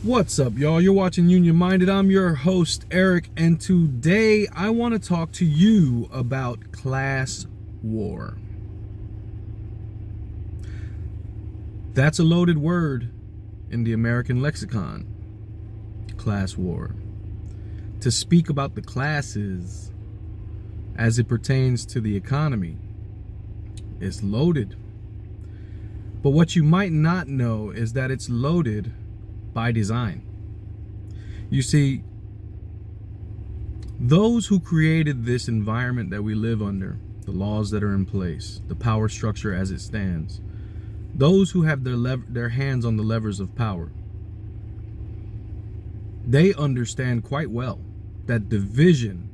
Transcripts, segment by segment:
What's up, y'all? You're watching Union Minded. I'm your host, Eric, and today I want to talk to you about class war. That's a loaded word in the American lexicon. Class war. To speak about the classes as it pertains to the economy is loaded. But what you might not know is that it's loaded by design. You see, those who created this environment that we live under, the laws that are in place, the power structure as it stands, those who have their hands on the levers of power, they understand quite well that division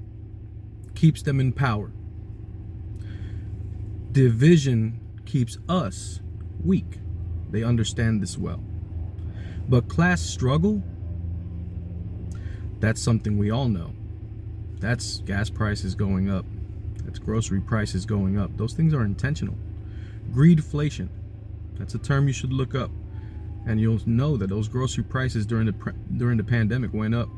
keeps them in power. Division keeps us weak. They understand this well. But class struggle, that's something we all know. That's gas prices going up. That's grocery prices going up. Those things are intentional. Greedflation, that's a term you should look up. And you'll know that those grocery prices during the pandemic went up.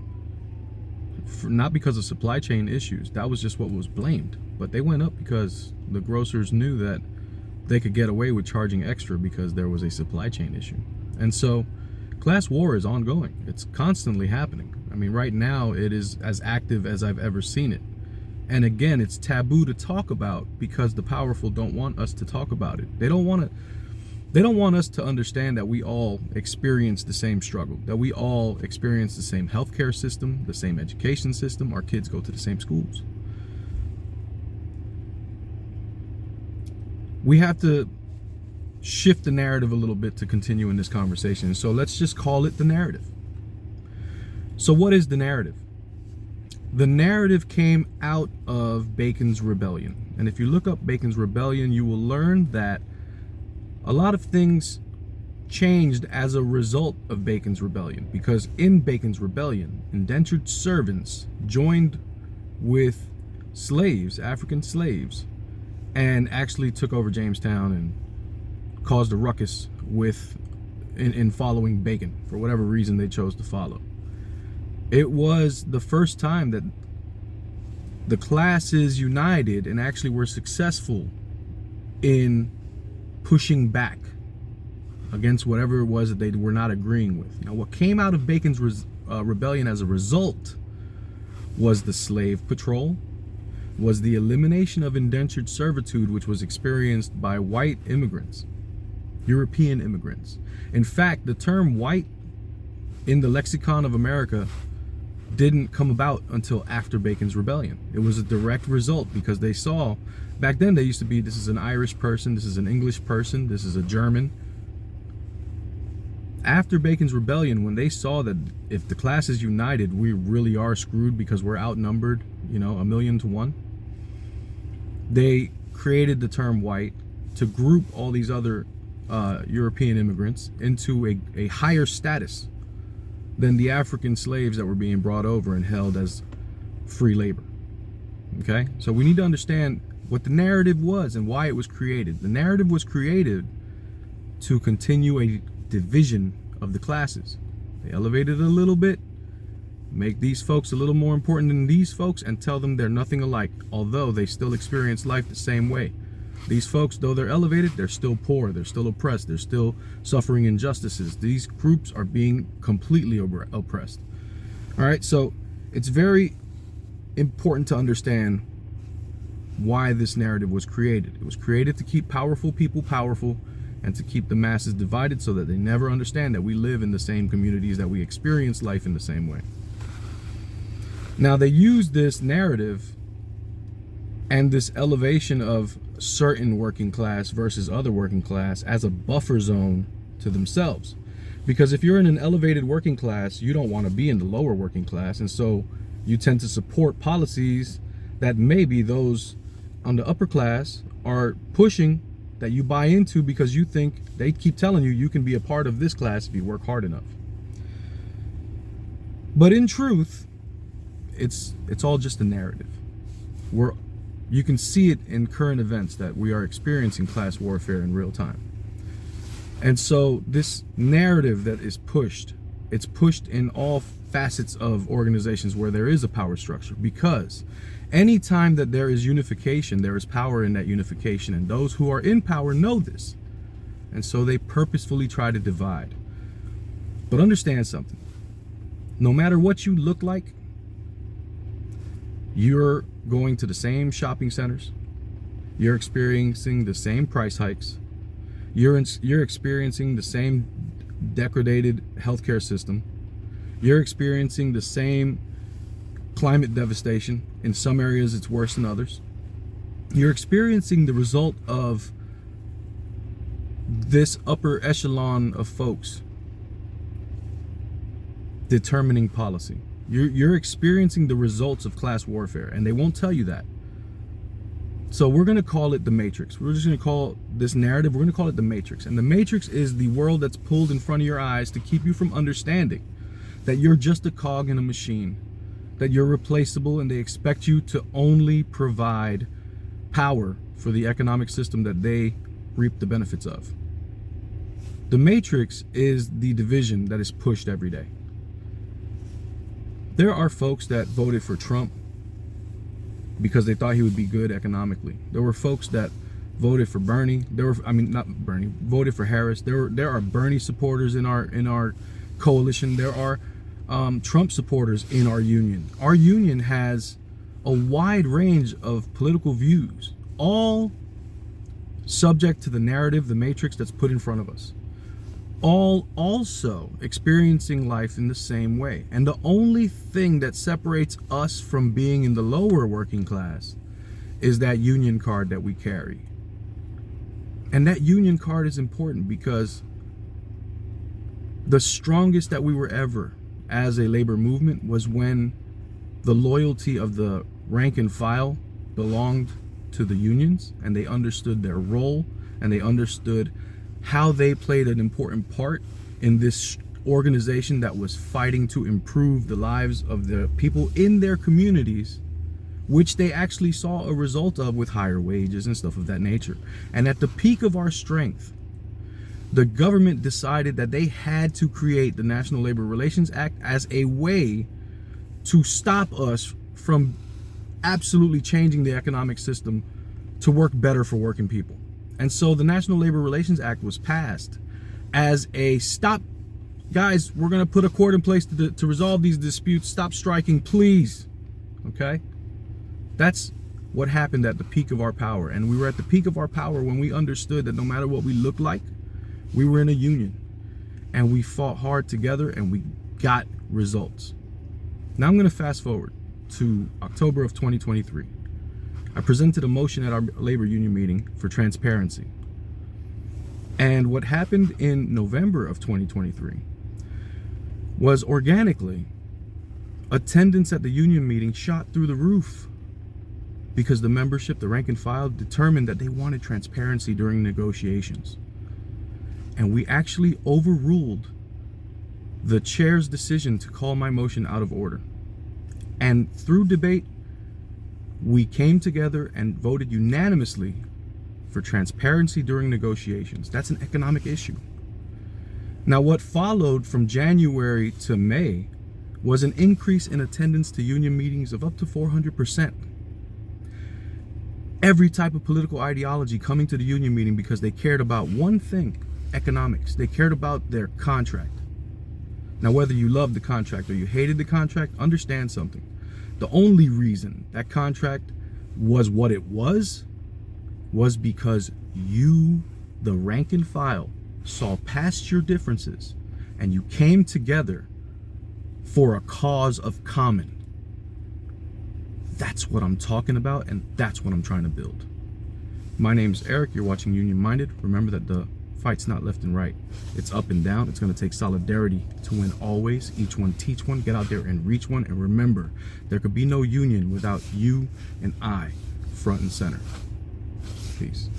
Not because of supply chain issues. That was just what was blamed. But they went up because the grocers knew that they could get away with charging extra because there was a supply chain issue. And so class war is ongoing. It's constantly happening. I mean, right now it is as active as I've ever seen it. And again, it's taboo to talk about because the powerful don't want us to talk about it. They don't want us to understand that we all experience the same struggle, that we all experience the same healthcare system, the same education system, our kids go to the same schools. We have to shift the narrative a little bit to continue in this conversation. So let's just call it the narrative. So what is the narrative? The narrative came out of Bacon's Rebellion. And if you look up Bacon's Rebellion, you will learn that a lot of things changed as a result of Bacon's Rebellion. Because in Bacon's Rebellion, indentured servants joined with slaves, African slaves, and actually took over Jamestown and caused a ruckus in following Bacon for whatever reason they chose to follow. It was the first time that the classes united and actually were successful in pushing back against whatever it was that they were not agreeing with. Now, what came out of Bacon's rebellion as a result was the slave patrol, was the elimination of indentured servitude, which was experienced by white immigrants, European immigrants. In fact, the term white in the lexicon of America didn't come about until after Bacon's Rebellion. It was a direct result because they saw, back then they used to be, this is an Irish person, this is an English person, this is a German. After Bacon's Rebellion, when they saw that if the class is united, we really are screwed because we're outnumbered, 1,000,000 to 1, they created the term white to group all these other European immigrants into a higher status than the African slaves that were being brought over and held as free labor. Okay, so we need to understand what the narrative was and why it was created. The narrative was created to continue a division of the classes. They elevated it a little bit, make these folks a little more important than these folks, and tell them they're nothing alike, although they still experience life the same way. These folks, though they're elevated, they're still poor, they're still oppressed, they're still suffering injustices. These groups are being completely oppressed. All right, so it's very important to understand why this narrative was created. It was created to keep powerful people powerful and to keep the masses divided so that they never understand that we live in the same communities, that we experience life in the same way. Now, they use this narrative and this elevation of certain working class versus other working class as a buffer zone to themselves. Because if you're in an elevated working class, you don't want to be in the lower working class. And so you tend to support policies that maybe those on the upper class are pushing, that you buy into because you think, they keep telling you, you can be a part of this class if you work hard enough. But in truth, it's all just a narrative. You can see it in current events that we are experiencing class warfare in real time. And so this narrative that is pushed It's pushed in all facets of organizations where there is a power structure, because anytime that there is unification, there is power in that unification, and those who are in power know this, and so they purposefully try to divide. But understand something: no matter what you look like, you're going to the same shopping centers, you're experiencing the same price hikes, you're experiencing the same degraded healthcare system, you're experiencing the same climate devastation. In some areas it's worse than others. You're experiencing the result of this upper echelon of folks determining policy. You're experiencing the results of class warfare, and they won't tell you that. So we're going to call it the Matrix. We're just going to call this narrative, we're going to call it the Matrix. And the Matrix is the world that's pulled in front of your eyes to keep you from understanding that you're just a cog in a machine, that you're replaceable, and they expect you to only provide power for the economic system that they reap the benefits of. The Matrix is the division that is pushed every day. There are folks that voted for Trump because they thought he would be good economically. There were folks that voted for Bernie. Voted for Harris. There are Bernie supporters in our coalition. There are Trump supporters in our union. Our union has a wide range of political views, all subject to the narrative, the Matrix that's put in front of us. All also experiencing life in the same way. And the only thing that separates us from being in the lower working class is that union card that we carry. And that union card is important because the strongest that we were ever as a labor movement was when the loyalty of the rank and file belonged to the unions, and they understood their role, and they understood how they played an important part in this organization that was fighting to improve the lives of the people in their communities, which they actually saw a result of with higher wages and stuff of that nature. And at the peak of our strength, the government decided that they had to create the National Labor Relations Act as a way to stop us from absolutely changing the economic system to work better for working people. And so the National Labor Relations Act was passed as a stop. Guys, we're going to put a court in place to resolve these disputes. Stop striking, please. Okay? That's what happened at the peak of our power. And we were at the peak of our power when we understood that no matter what we looked like, we were in a union. And we fought hard together, and we got results. Now I'm going to fast forward to October of 2023. I presented a motion at our labor union meeting for transparency. And what happened in November of 2023 was, organically, attendance at the union meeting shot through the roof because the membership, the rank and file, determined that they wanted transparency during negotiations. And we actually overruled the chair's decision to call my motion out of order. And through debate, we came together and voted unanimously for transparency during negotiations. That's an economic issue. Now, what followed from January to May was an increase in attendance to union meetings of up to 400%. Every type of political ideology coming to the union meeting because they cared about one thing: economics. They cared about their contract. Now, whether you loved the contract or you hated the contract, understand something. The only reason that contract was what it was because you, the rank and file, saw past your differences and you came together for a cause of common. That's what I'm talking about, and that's what I'm trying to build. My name's Eric. You're watching Union Minded. Remember that the fight's not left and right. It's up and down. It's going to take solidarity to win always. Each one teach one. Get out there and reach one. And remember, there could be no union without you and I front and center. Peace.